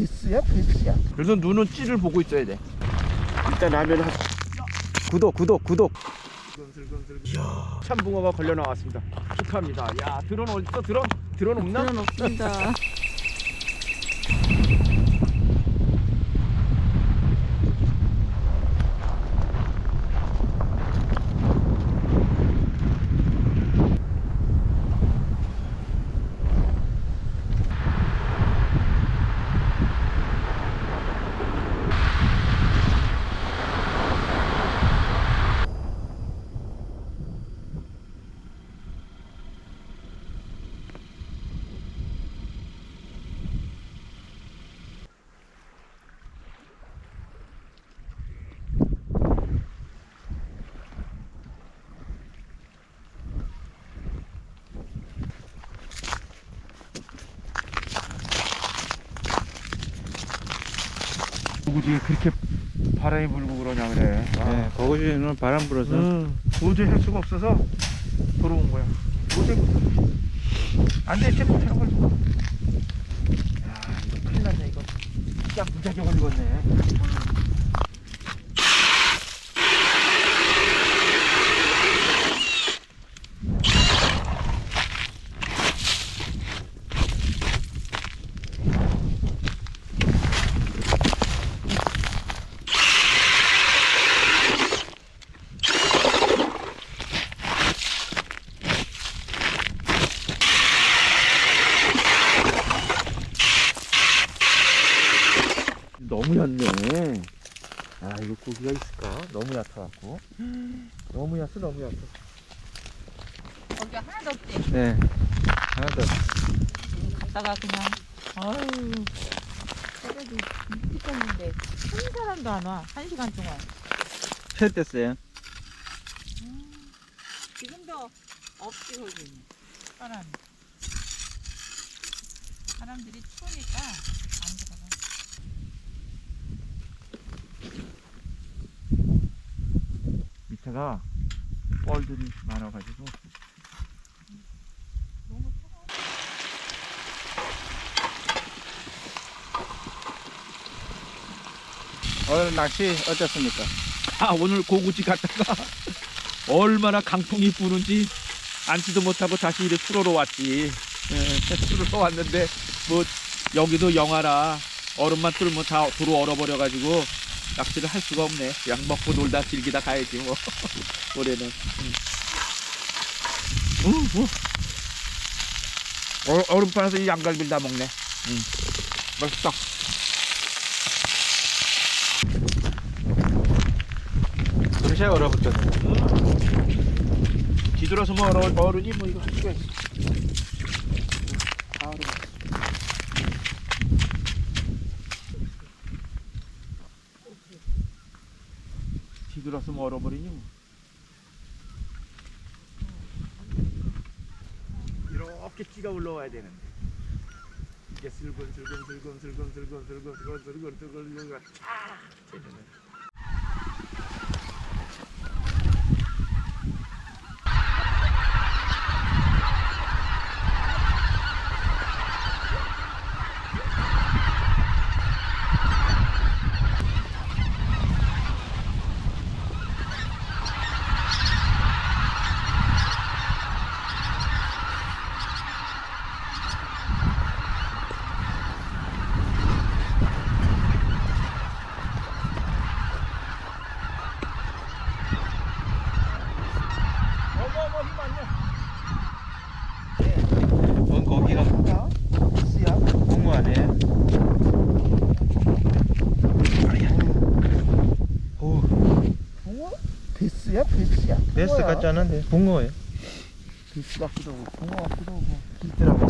베스야 베스야. 그래서 눈은 찌를 보고 있어야 돼. 일단 라면 한. 구독. 이야, 참붕어가 걸려 나왔습니다. 축하합니다. 야, 드론 어딨어? 드론 없나? 드론 없습니다. 누구지 그렇게 바람이 불고 그러냐 그래. 네, 거거지는 바람 불어서 도저히 할 수가 없어서 들어온 거야. 도저히 못해. 안 돼, 쟤 못하는 걸. 야, 이거 큰일 났네, 이거. 야, 무지하게 걸리겠네. 너무 얕네. 아, 이거 고기가 있을까? 너무 얕아갖고. 너무 얕어. 거기 하나 더 없지? 네, 하나 더. 갔다가 그냥 아유 그래도 일찍 갔는데 한 사람도 안 와. 1시간 동안. 새 뗐어요. 지금도 없지 거기. 사람들이 추우니까 안 들어가. 밑에가 뻘들이 많아가지고. 너무 차가워. 오늘 낚시 어땠습니까? 아, 오늘 고구지 갔다가 얼마나 강풍이 부는지 앉지도 못하고 다시 이래 수로로 왔지. 수로로 왔는데 뭐 여기도 영하라 얼음만 뚫으면 다 도로 얼어버려가지고 낚시를 할 수가 없네. 그냥 먹고 놀다 즐기다 가야지 뭐. 올해는. 얼음판에서 이 양갈비를 다 먹네. 맛있다. 그릇에 얼어붙었네. 뒤돌아서면 어른이 뭐 이거 할 수가 있어. 다 얼어. 뒤돌아서면 얼어버리니 뭐. 이렇게 찌가 올라와야 되는데 이게 슬금 뭔 고기가 베스야. 붕어 아니에요? 오, 붕어? 베스야 베스야. 베스 붕어야. 같지 않은데 붕어예요. 베스 같기도 하고 붕어 같기도 하고. 있더라고.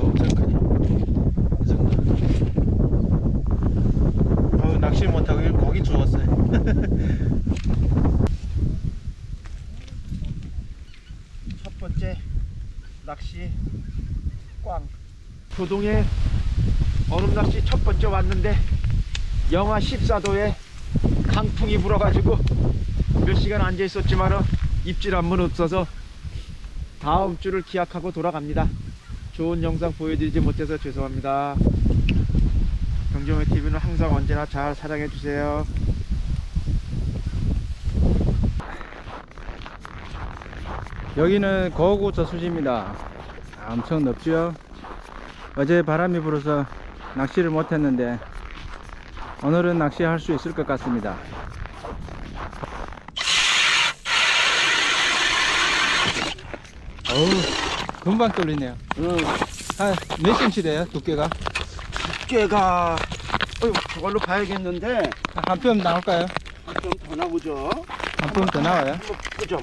엄청 크네. 낚시 못하고 여기 고기 주웠어요. 첫 번째 낚시 꽝. 교동에 얼음 낚시 첫 번째 왔는데 영하 14도에 강풍이 불어가지고 몇 시간 앉아 있었지만은 입질 한 번 없어서 다음 주를 기약하고 돌아갑니다. 좋은 영상 보여드리지 못해서 죄송합니다. 경정의 TV는 항상 언제나 잘 사랑해 주세요. 여기는 거구 저수지입니다. 엄청 넓죠. 어제 바람이 불어서 낚시를 못했는데 오늘은 낚시할 수 있을 것 같습니다. 어우, 금방 뚫리네요. 한 몇 cm 돼요, 두께가? 두께가 저걸로 봐야겠는데 한 뼘 나올까요? 좀 더 나오죠. 한 뼘 더 나와요? 한번 보죠.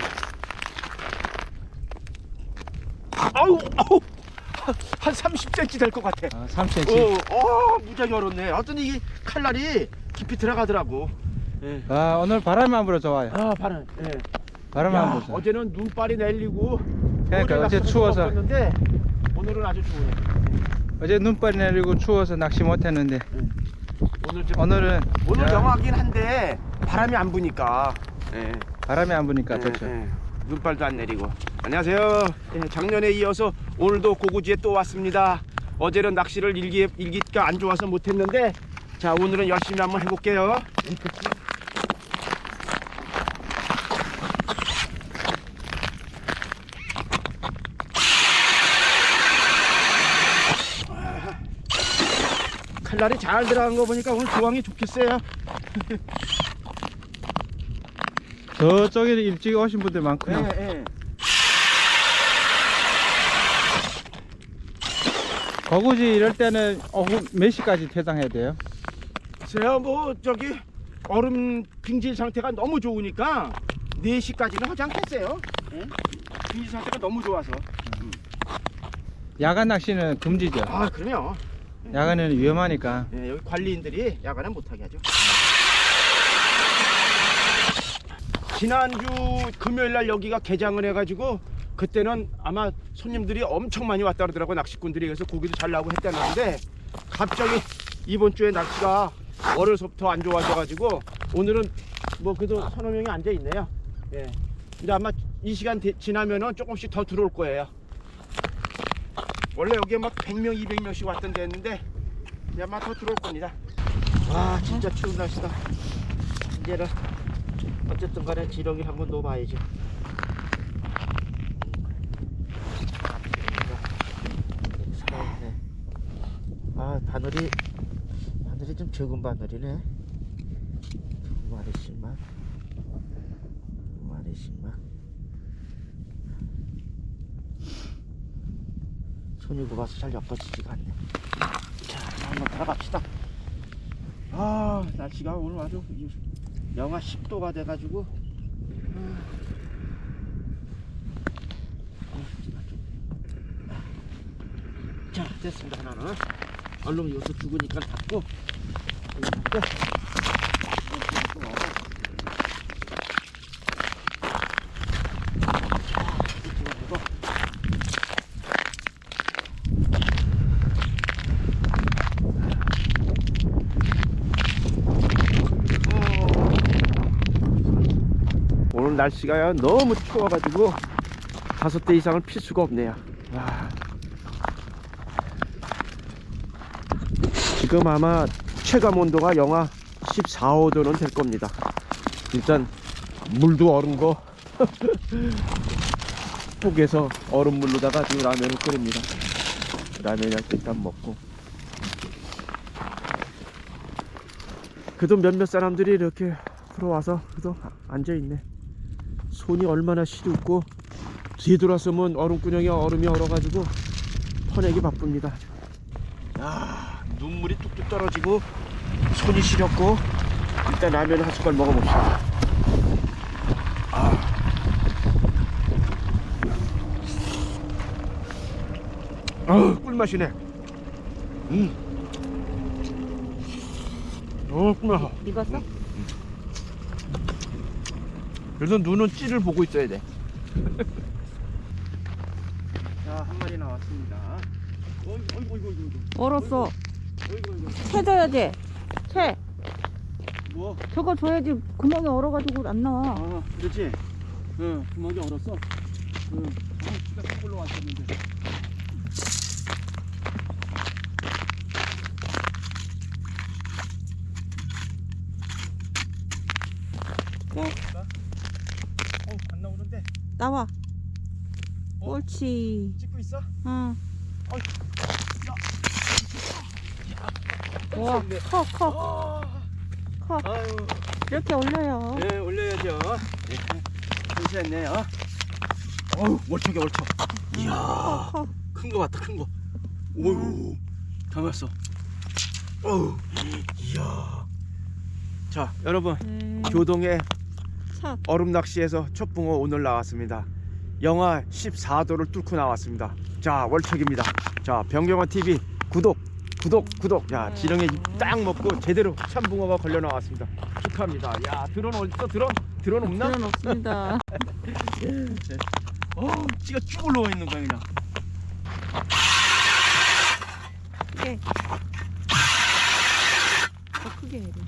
아우 한 30cm 될 것 같아. 아, 3cm. 무지하게 어렵네. 어떤 이게 칼날이 깊이 들어가더라고. 예. 아, 오늘 바람만 불어 좋아요. 바람. 예. 바람만 야, 불어서. 어제는 눈발이 내리고 그러니까 어제 추워서. 었는데 오늘은 아주 좋네. 어제 눈발이 내리고 추워서 낚시 못했는데 오늘은 오늘 야, 영하긴 한데 바람이 안 부니까. 예. 바람이 안 부니까 예, 좋죠. 예. 눈발도 안 내리고. 안녕하세요. 예, 작년에 이어서 오늘도 고구지에 또 왔습니다. 어제는 낚시를 일기가 안 좋아서 못했는데 자 오늘은 열심히 한번 해볼게요. 칼날이 잘 들어간 거 보니까 오늘 조항이 좋겠어요. 저쪽에 일찍 오신 분들 많고요. 예. 거구지 이럴 때는 오후 몇 시까지 퇴장해야 돼요? 제가 뭐 저기 얼음 빙질 상태가 너무 좋으니까 4시까지는 하지 않겠어요. 예? 빙질 상태가 너무 좋아서. 야간 낚시는 금지죠. 아 그럼요. 야간에는 위험하니까. 예, 여기 관리인들이 야간에 못하게 하죠. 지난주 금요일날 여기가 개장을 해가지고 그때는 아마 손님들이 엄청 많이 왔다 그러더라고. 낚시꾼들이. 그래서 고기도 잘 나오고 했다는데 갑자기 이번 주에 날씨가 월요일서부터 안 좋아져가지고 오늘은 뭐 그래도 서너 명이 앉아 있네요. 예. 근데 아마 이 시간 지나면은 조금씩 더 들어올 거예요. 원래 여기에 막 100명, 200명씩 왔던데 했는데 이제 아마 더 들어올 겁니다. 와 진짜 추운 날씨다. 이제는 어쨌든 간에 지렁이를 한번 놓아봐야지. 살아있네. 아 바늘이 좀 적은 바늘이네. 2마리씩만 2마리씩만 손이 굽어서 잘 엮어지지가 않네. 자 한번 들어갑시다. 아 날씨가 오늘 아주 영하 10도가 돼가지고 자 됐습니다. 하나는 얼른 여기서 죽으니까 닫고 오늘 날씨가 너무 추워가지고 5대 이상을 필 수가 없네요. 와. 지금 아마 체감 온도가 영하 14, 5도는 될 겁니다. 일단 물도 얼은 거 폭에서 얼음물로다가 지금 라면을 끓입니다. 라면을 일단 먹고 그래도 몇몇 사람들이 이렇게 들어와서 그래도 앉아있네. 손이 얼마나 시렵고 뒤돌아서면 얼음구멍에 얼음이 얼어가지고 퍼내기 바쁩니다. 야, 눈물이 뚝뚝 떨어지고 손이 시렵고 일단 라면 한 숟갈 먹어봅시다. 꿀맛이네. 꿀맛. 익었어? 그래서 눈은 찌를 보고 있어야 돼. 자, 한 마리 나왔습니다. 어이구. 얼었어. 채 줘야지. 채. 뭐? 저거 줘야지. 구멍이 얼어가지고 안 나와. 아, 그렇지? 응, 구멍이 얼었어? 응. 아, 진짜 딱 올라왔었는데. 안 나오는데. 나와. 어? 옳지. 찍고 있어? 응. 어이. 와, 커. 아, 아유, 이렇게 올려요. 네, 올려야죠. 네, 괜찮네요. 어우, 월척이야, 월척. 이야, 커. 큰 거 같다, 큰 거. 오유, 담았어. 어우, 이야. 자, 여러분, 교동의 첫. 얼음 낚시에서 첫 붕어 오늘 나왔습니다. 영하 14도를 뚫고 나왔습니다. 자, 월척입니다. 자, 병경화 TV 구독. 자, 지렁이 딱 먹고 제대로 참붕어가 걸려 나왔습니다. 축하합니다. 야, 드론 어딨어? 드론 없나? 그런 없습니다. 찌가 쭉 올라와 있는 거야 그냥. 크게. 더 크게 해야 돼.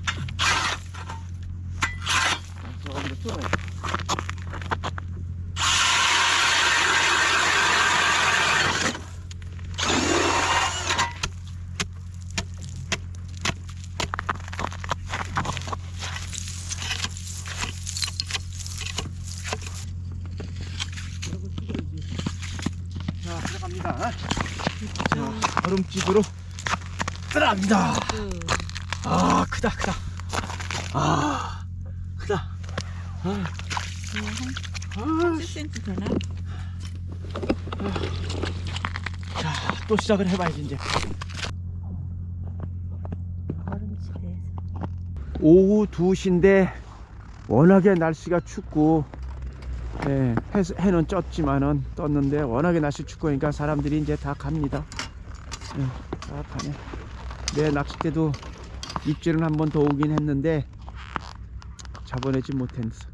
자, 들어갑니다. 자, 얼음집으로 들어갑니다. 아, 크다. 아, 크다. 한 10cm 되나? 자, 또 시작을 해봐야지 이제. 얼음집에서. 오후 2시인데 워낙에 날씨가 춥고, 예, 해는 쪘지만은 떴는데 워낙에 날씨 춥고니까 사람들이 이제 다 갑니다. 예, 다 가네. 내 낚싯대도 입질은 한 번 더 오긴 했는데 잡아내지 못했어.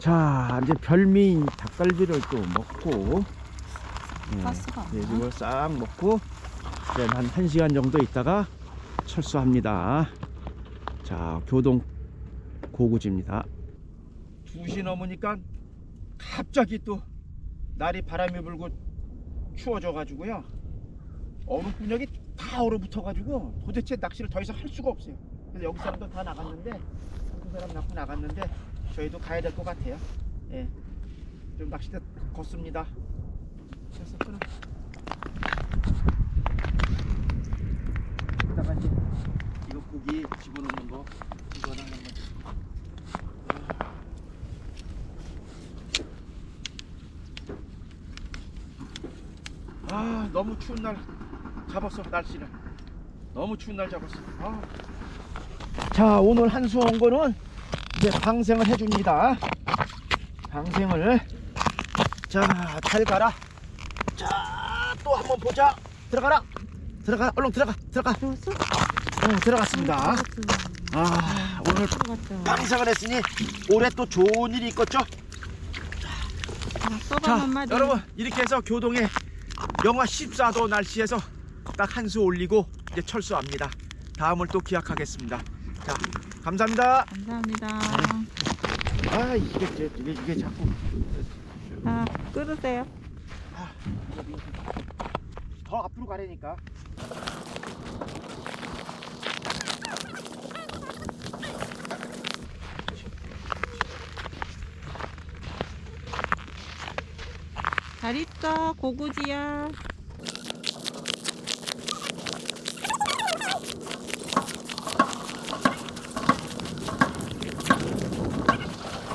자, 이제 별미 닭갈비를 또 먹고, 가스가 없나? 이걸 싹 먹고 이제 한 1시간 정도 있다가 철수합니다. 자, 교동 고구지입니다. 2시 넘으니까 갑자기 또 날이 바람이 불고 추워져 가지고요, 얼음분역이 다 얼어붙어 가지고 도대체 낚시를 더 이상 할 수가 없어요. 그래서 여기 사람도 다 나갔는데, 한두 사람 낳고 나갔는데 저희도 가야 될 것 같아요. 예, 좀 낚싯대 걷습니다. 그래서 끊어. 이따가 이제 이거 고기 집어넣는 거 이거랑 한번. 아, 너무 추운 날 잡았어. 날씨를 너무 추운 날 잡았어. 아. 자, 오늘 한수 온 거는 이제 방생을 해줍니다. 방생을. 자, 잘 가라. 자, 또 한번 보자. 들어가라. 얼른 들어가. 들어왔어? 들어갔습니다. 아, 오늘 방생을 했으니 올해 또 좋은 일이 있겠죠? 써봐 자, 한마디. 여러분, 이렇게 해서 교동에 영하 14도 날씨에서 딱 한 수 올리고 이제 철수합니다. 다음을 또 기약하겠습니다. 자, 감사합니다. 감사합니다. 아, 이게 자꾸 아, 끓으세요. 더 앞으로 가려니까. 잘 있어, 고구지야.